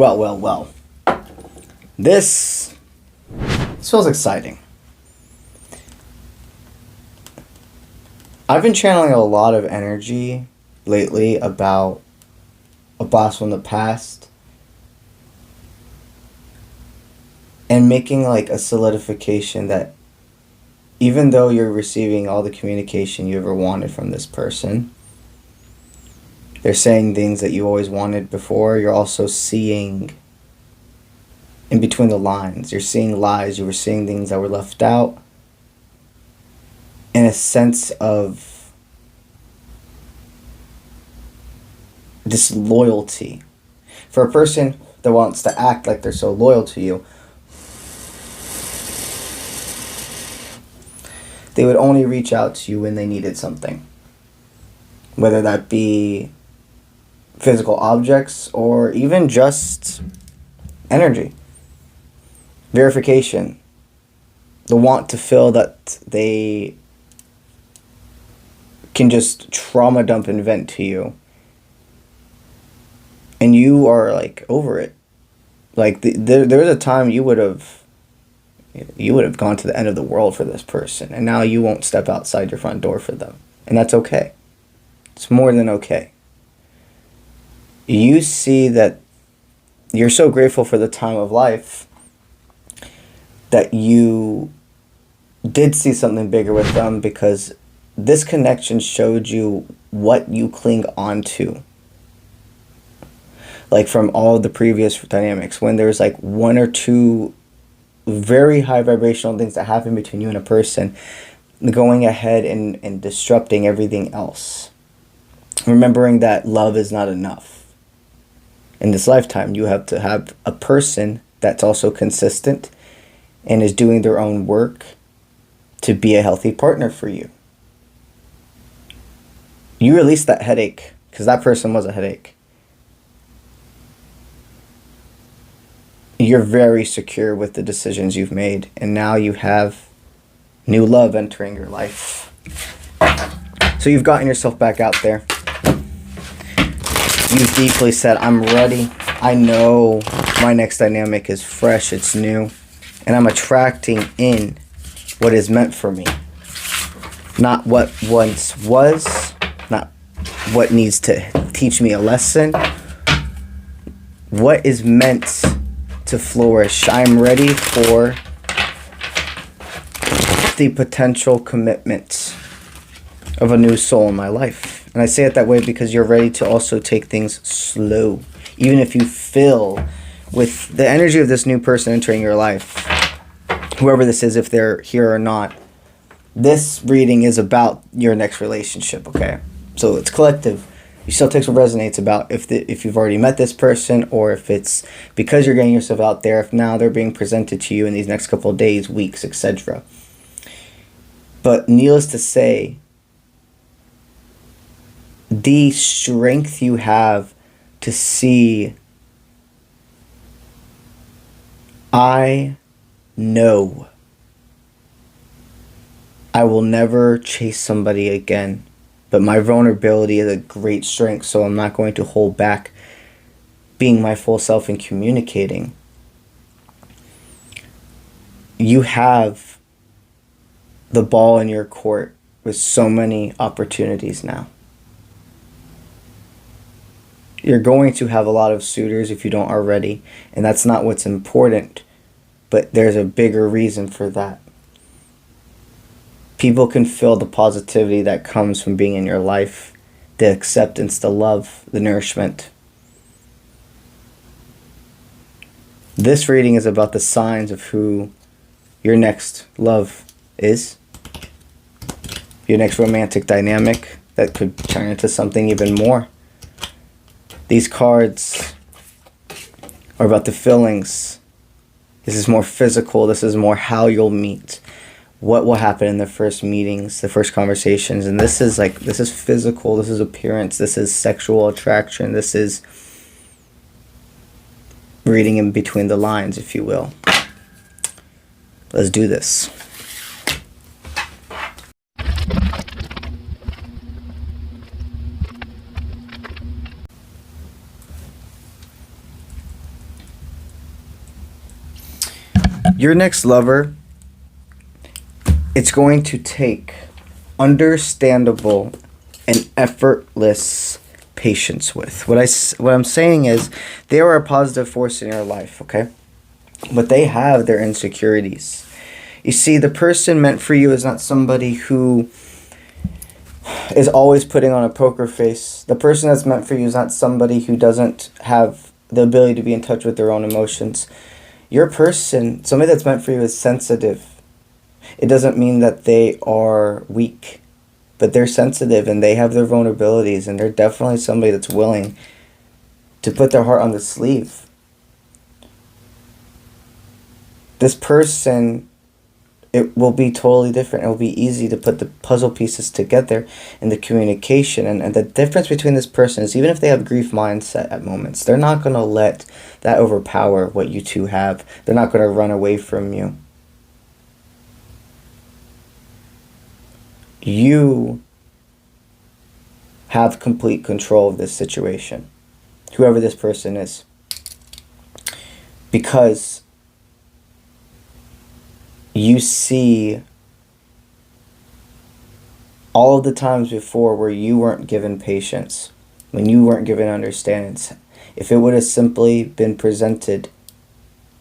Well. This feels exciting. I've been channeling a lot of energy lately about a blast from the past and making like a solidification that even though you're receiving all the communication you ever wanted from this person, they're saying things that you always wanted before, you're also seeing in between the lines. You're seeing lies, you were seeing things that were left out, and a sense of disloyalty. For a person that wants to act like they're so loyal to you, they would only reach out to you when they needed something. Whether that be physical objects or even just energy. Verification. The want to feel that they can just trauma dump and vent to you. And you are like over it. Like there was a time you would have gone to the end of the world for this person, and now you won't step outside your front door for them. And that's okay. It's more than okay. You see that you're so grateful for the time of life that you did see something bigger with them, because this connection showed you what you cling on to. Like from all the previous dynamics, when there's like one or two very high vibrational things that happen between you and a person, going ahead and disrupting everything else. Remembering that love is not enough. In this lifetime, you have to have a person that's also consistent and is doing their own work to be a healthy partner for you. You release that headache, because that person was a headache. You're very secure with the decisions you've made, and now you have new love entering your life. So you've gotten yourself back out there. You've deeply said, I'm ready. I know my next dynamic is fresh, it's new, and I'm attracting in what is meant for me. Not what once was, not what needs to teach me a lesson. What is meant to flourish. I'm ready for the potential commitment of a new soul in my life. And I say it that way because you're ready to also take things slow. Even if you feel with the energy of this new person entering your life, whoever this is, if they're here or not, this reading is about your next relationship, okay? So it's collective. You still take what resonates about if you've already met this person, or if it's because you're getting yourself out there, if now they're being presented to you in these next couple of days, weeks, etc. But needless to say, the strength you have to see, I know I will never chase somebody again. But my vulnerability is a great strength, so I'm not going to hold back being my full self and communicating. You have the ball in your court with so many opportunities now. You're going to have a lot of suitors if you don't already, and that's not what's important, but there's a bigger reason for that. People can feel the positivity that comes from being in your life, the acceptance, the love, the nourishment. This reading is about the signs of who your next love is, your next romantic dynamic that could turn into something even more. These cards are about the feelings. This is more physical. This is more how you'll meet. What will happen in the first meetings, the first conversations. And this is physical, this is appearance, this is sexual attraction, this is reading in between the lines, if you will. Let's do this. Your next lover, it's going to take understandable and effortless patience with. What I'm saying is they are a positive force in your life, okay? But they have their insecurities. You see, the person meant for you is not somebody who is always putting on a poker face. The person that's meant for you is not somebody who doesn't have the ability to be in touch with their own emotions. Your person, somebody that's meant for you, is sensitive. It doesn't mean that they are weak, but they're sensitive and they have their vulnerabilities, and they're definitely somebody that's willing to put their heart on the sleeve. This person, it will be totally different. It will be easy to put the puzzle pieces together in the communication. And the difference between this person is, even if they have grief mindset at moments, they're not going to let that overpower what you two have. They're not going to run away from you. You have complete control of this situation, whoever this person is. Because you see all of the times before where you weren't given patience, when you weren't given understanding. If it would have simply been presented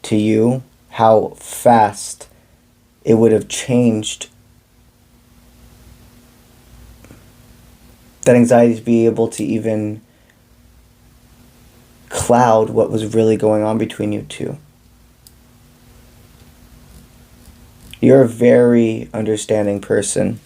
to you, how fast it would have changed that anxiety to be able to even cloud what was really going on between you two. You're a very understanding person.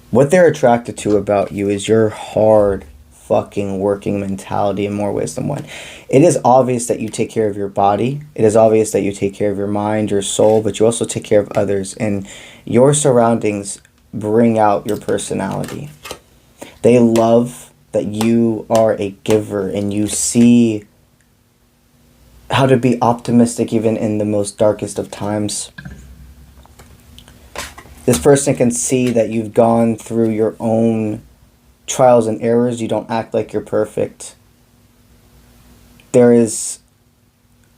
What they're attracted to about you is your hard fucking working mentality in more ways than one. It is obvious that you take care of your body. It is obvious that you take care of your mind, your soul, but you also take care of others. And your surroundings bring out your personality. They love that you are a giver and you see how to be optimistic even in the most darkest of times. This person can see that you've gone through your own trials and errors. You don't act like you're perfect. There is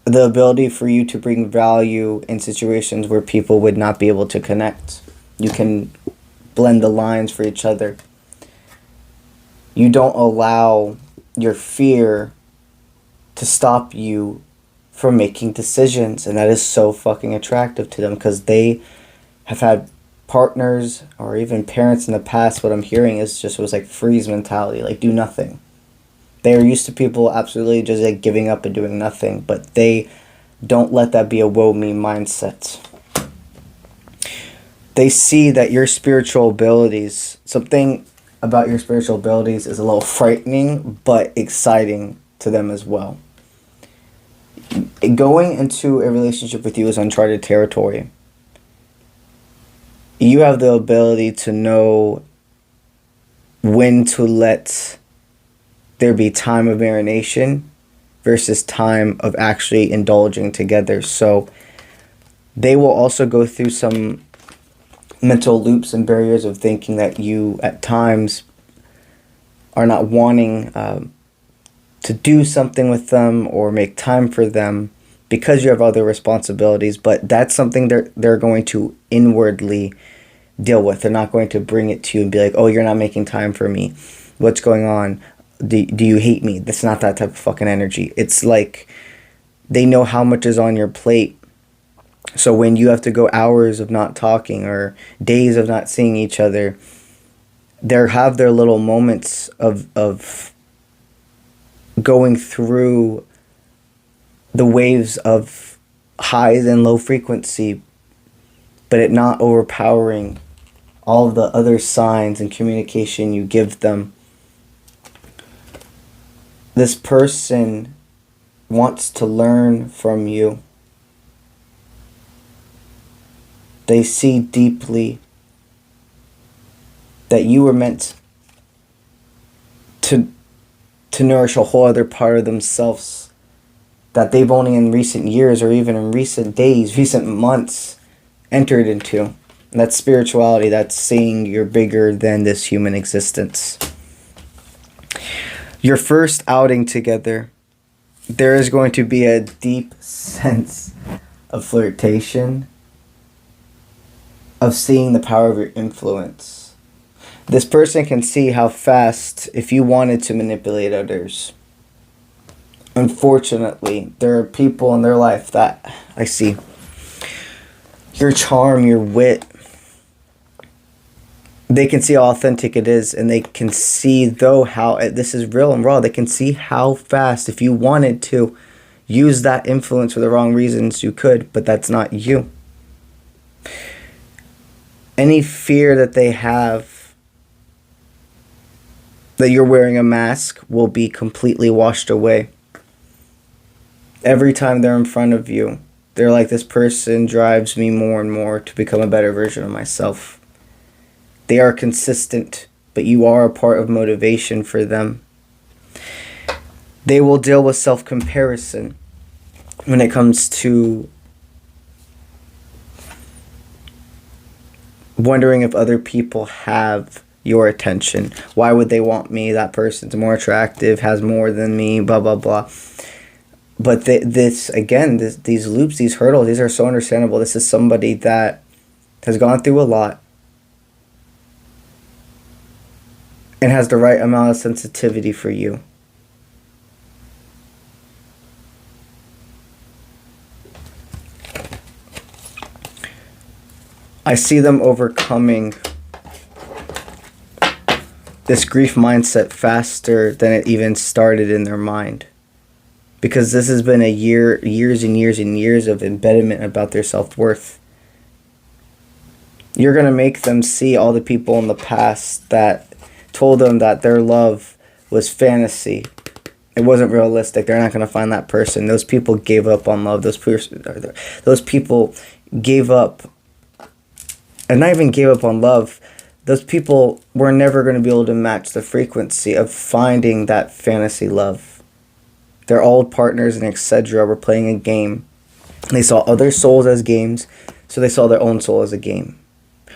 the ability for you to bring value in situations where people would not be able to connect. You can blend the lines for each other. You don't allow your fear to stop you from making decisions, and that is so fucking attractive to them, because they have had partners or even parents in the past. What I'm hearing is just was like freeze mentality, like do nothing. They are used to people absolutely just like giving up and doing nothing, but they don't let that be a woe me mindset. They see that your spiritual abilities, something about your spiritual abilities is a little frightening, but exciting to them as well. Going into a relationship with you is uncharted territory. You have the ability to know when to let there be time of marination versus time of actually indulging together. So they will also go through some mental loops and barriers of thinking that you at times are not wanting to do something with them or make time for them because you have other responsibilities, but that's something they're going to inwardly deal with. They're not going to bring it to you and be like, oh, you're not making time for me. What's going on? Do you hate me? That's not that type of fucking energy. It's like they know how much is on your plate. So when you have to go hours of not talking or days of not seeing each other, they have their little moments of going through the waves of highs and low frequency, but it not overpowering all of the other signs and communication you give them. This person wants to learn from you. They see deeply that you were meant to nourish a whole other part of themselves that they've only in recent years or even in recent days, recent months entered into. And that's spirituality. That's seeing you're bigger than this human existence. Your first outing together there is going to be a deep sense of flirtation, of seeing the power of your influence. This person can see how fast, if you wanted to manipulate others. Unfortunately, there are people in their life that I see. Your charm, your wit, they can see how authentic it is, and they can see, though, how this is real and raw. They can see how fast, if you wanted to use that influence for the wrong reasons, you could, but that's not you. Any fear that they have that you're wearing a mask will be completely washed away. Every time they're in front of you, they're like, this person drives me more and more to become a better version of myself. They are consistent, but you are a part of motivation for them. They will deal with self-comparison when it comes to wondering if other people have your attention. Why would they want me? That person's more attractive, has more than me, blah, blah, blah. But these loops, these hurdles, these are so understandable. This is somebody that has gone through a lot and has the right amount of sensitivity for you. I see them overcoming this grief mindset faster than it even started in their mind. Because this has been years and years and years of embedment about their self-worth. You're going to make them see all the people in the past that told them that their love was fantasy. It wasn't realistic. They're not going to find that person. Those people gave up on love. Those people gave up, and not even gave up on love. Those people were never going to be able to match the frequency of finding that fantasy love. Their old partners and etc. were playing a game. They saw other souls as games, so they saw their own soul as a game.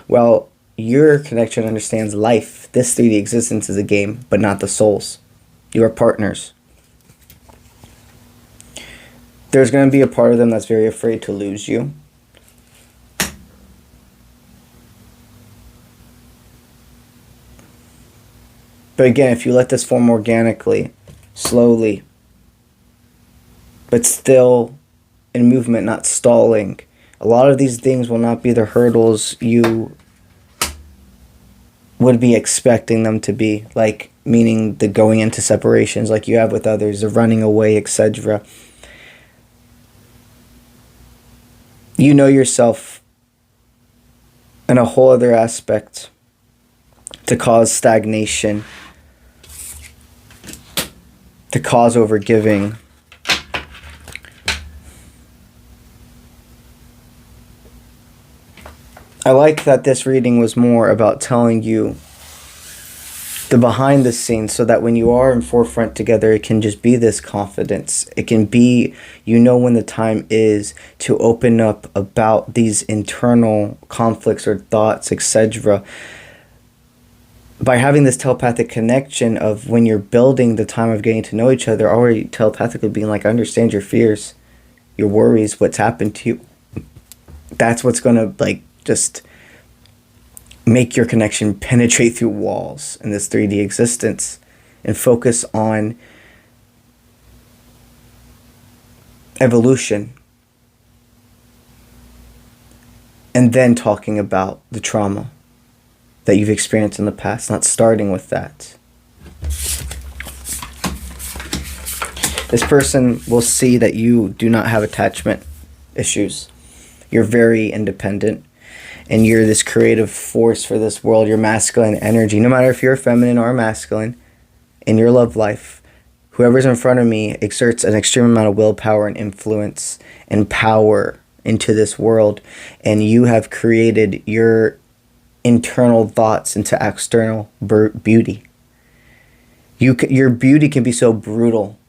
Well, your connection understands life. This 3D existence is a game, but not the souls. You are partners. There's going to be a part of them that's very afraid to lose you. But again, if you let this form organically, slowly, but still in movement, not stalling, a lot of these things will not be the hurdles you would be expecting them to be, like meaning the going into separations like you have with others, the running away, etc. You know yourself in a whole other aspect to cause stagnation, to cause overgiving. I like that this reading was more about telling you the behind the scenes, so that when you are in forefront together, it can just be this confidence. It can be, you know, when the time is to open up about these internal conflicts or thoughts, etc. By having this telepathic connection of when you're building the time of getting to know each other, already telepathically being like, I understand your fears, your worries, what's happened to you. That's what's going to like just make your connection penetrate through walls in this 3D existence, and focus on evolution, and then talking about the trauma that you've experienced in the past, not starting with that. This person will see that you do not have attachment issues. You're very independent, and you're this creative force for this world. Your masculine energy, no matter if you're feminine or masculine, in your love life, whoever's in front of me exerts an extreme amount of willpower and influence and power into this world, and you have created your internal thoughts into external beauty. Your beauty can be so brutal,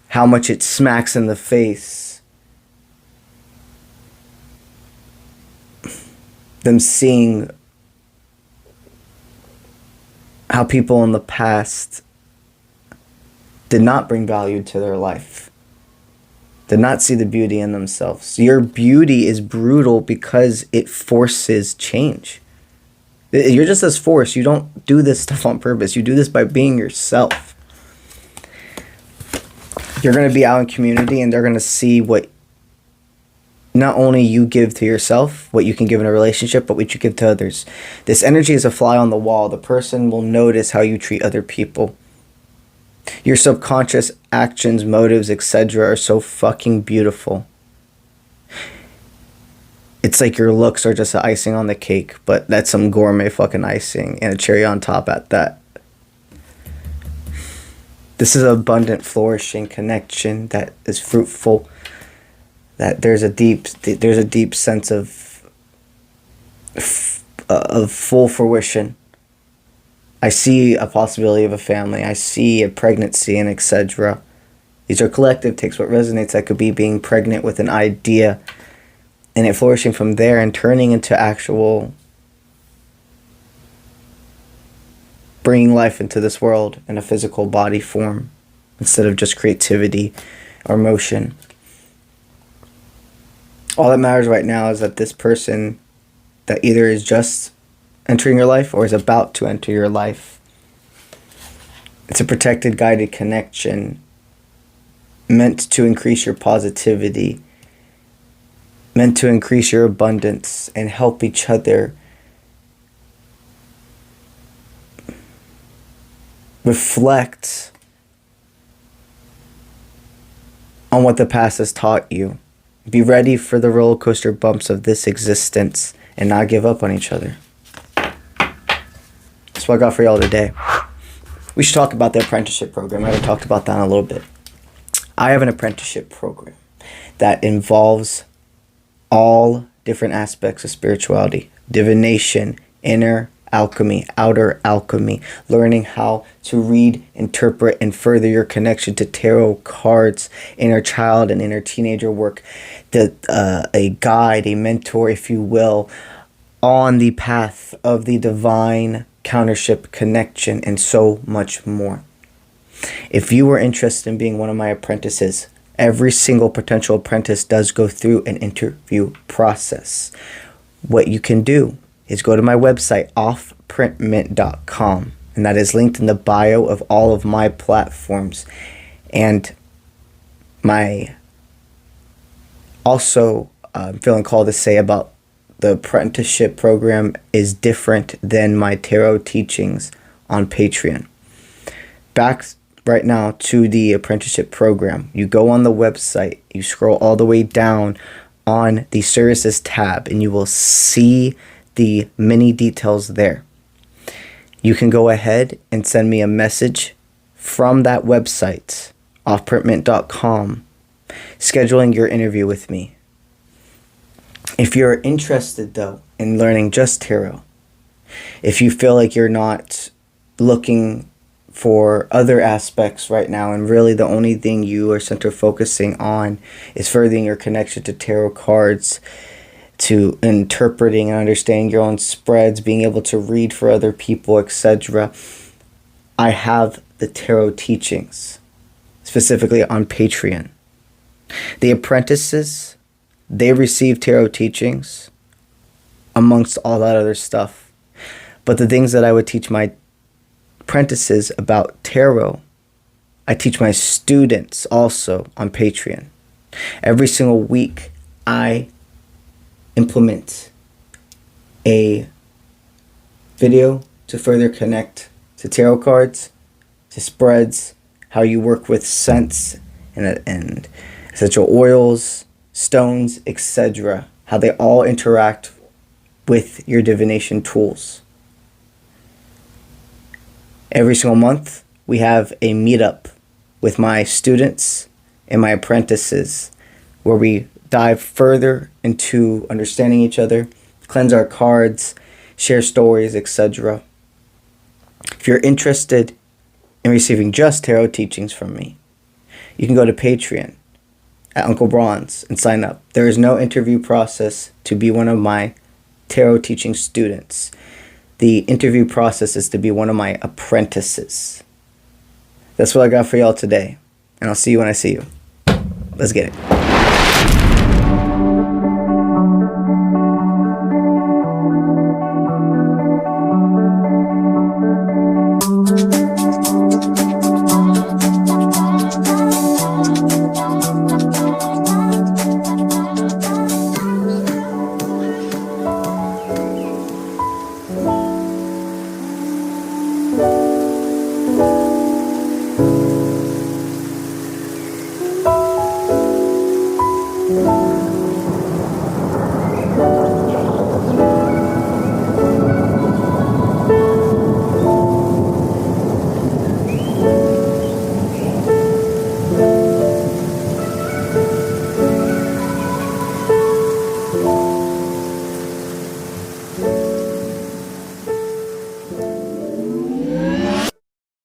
how much it smacks in the face. Them seeing how people in the past did not bring value to their life. to not see the beauty in themselves. Your beauty is brutal because it forces change. You're just this force. You don't do this stuff on purpose. You do this by being yourself. You're going to be out in community and they're going to see what not only you give to yourself, what you can give in a relationship, but what you give to others. This energy is a fly on the wall. The person will notice how you treat other people. Your subconscious actions, motives, etc. are so fucking beautiful. It's like your looks are just icing on the cake, but that's some gourmet fucking icing and a cherry on top at that. This is an abundant, flourishing connection that is fruitful. That there's a deep sense of full fruition. I see a possibility of a family. I see a pregnancy and etc. These are collective takes. What resonates, that could be being pregnant with an idea and it flourishing from there and turning into actual bringing life into this world in a physical body form instead of just creativity or motion. All that matters right now is that this person that either is just entering your life or is about to enter your life, it's a protected, guided connection meant to increase your positivity, meant to increase your abundance and help each other reflect on what the past has taught you. Be ready for the roller coaster bumps of this existence and not give up on each other. That's what I got for y'all today. We should talk about the apprenticeship program. I haven't talked about that in a little bit. I have an apprenticeship program that involves all different aspects of spirituality. Divination, inner alchemy, outer alchemy, learning how to read, interpret, and further your connection to tarot cards, inner child and inner teenager work, a guide, a mentor, if you will, on the path of the divine countership connection, and so much more. If you are interested in being one of my apprentices, every single potential apprentice does go through an interview process. What you can do is go to my website, offprintmint.com, and that is linked in the bio of all of my platforms. And I'm feeling called to say about the apprenticeship program is different than my tarot teachings on Patreon. Back right now to the apprenticeship program. You go on the website, you scroll all the way down on the services tab, and you will see the many details there. You can go ahead and send me a message from that website, offprintmint.com, scheduling your interview with me. If you're interested, though, in learning just tarot, if you feel like you're not looking for other aspects right now, and really the only thing you are center focusing on is furthering your connection to tarot cards, to interpreting and understanding your own spreads, being able to read for other people, etc., I have the tarot teachings, specifically on Patreon. The apprentices, they receive tarot teachings amongst all that other stuff. But the things that I would teach my apprentices about tarot, I teach my students also on Patreon. Every single week, I implement a video to further connect to tarot cards, to spreads, how you work with scents and essential oils, stones, etc., how they all interact with your divination tools. Every single month, we have a meetup with my students and my apprentices where we dive further into understanding each other, cleanse our cards, share stories, etc. If you're interested in receiving just tarot teachings from me, you can go to Patreon at Uncle Bronze and sign up. There is no interview process to be one of my tarot teaching students. The interview process is to be one of my apprentices. That's what I got for y'all today, and I'll see you when I see you. Let's get it.